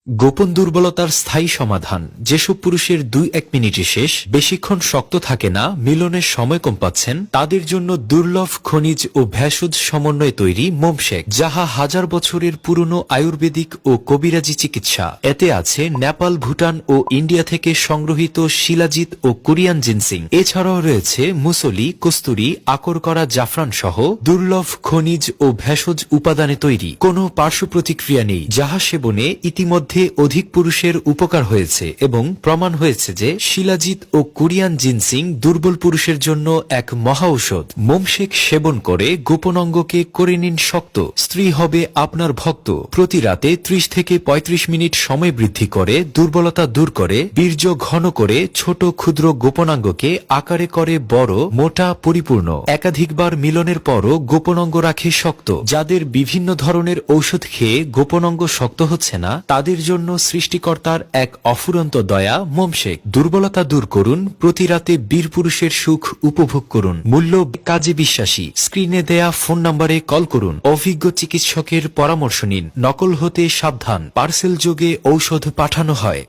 গোপন দুর্বলতার স্থায়ী সমাধান। যেসব পুরুষের 2-1 মিনিটে শেষ, বেশিক্ষণ শক্ত থাকে না, মিলনের সময় কম পাচ্ছেন, তাদের জন্য দুর্লভ খনিজ ও ভেষজ সমন্বয়ে তৈরি মোমশেক, যাহা হাজার বছরের পুরনো আয়ুর্বেদিক ও কবিরাজি চিকিৎসা। এতে আছে নেপাল, ভুটান ও ইন্ডিয়া থেকে সংগ্রহিত শিলাজিৎ ও কোরিয়ান জিনসিং। এছাড়াও রয়েছে মুসলি, কস্তুরি, আকর করা জাফরান সহ দুর্লভ খনিজ ও ভেষজ উপাদানে তৈরি। কোনো পার্শ্ব প্রতিক্রিয়া নেই, যাহা সেবনে ইতিমধ্যে অধিক পুরুষের উপকার হয়েছে এবং প্রমাণ হয়েছে যে শিলাজিৎ ও কোরিয়ান জিনসিং দুর্বল পুরুষের জন্য এক মহা ঔষধ। মোমশেক সেবন করে গোপন অঙ্গকে করে নিন শক্ত, স্ত্রী হবে আপনার ভক্ত। প্রতি রাতে 30 থেকে 35 মিনিট সময় বৃদ্ধি করে, দুর্বলতা দূর করে, বীর্য ঘন করে, ছোট ক্ষুদ্র গোপনাঙ্গকে আকারে করে বড়, মোটা, পরিপূর্ণ। একাধিকবার মিলনের পরও গোপনাঙ্গ রাখে শক্ত। যাদের বিভিন্ন ধরনের ঔষধ খেয়ে গোপনাঙ্গ শক্ত হচ্ছে না, তাদের জন্য সৃষ্টিকর্তার এক অফুরন্ত দয়া মোমশেক। দুর্বলতা দূর করুন, প্রতি রাতে বীর পুরুষের সুখ উপভোগ করুন। মূল্য কাজে বিশ্বাসী। স্ক্রিনে দেয়া ফোন নম্বরে কল করুন। অভিজ্ঞ চিকিৎসকের পরামর্শ নিন। নকল হতে সাবধান। পার্সেল যোগে ঔষধ পাঠানো হয়।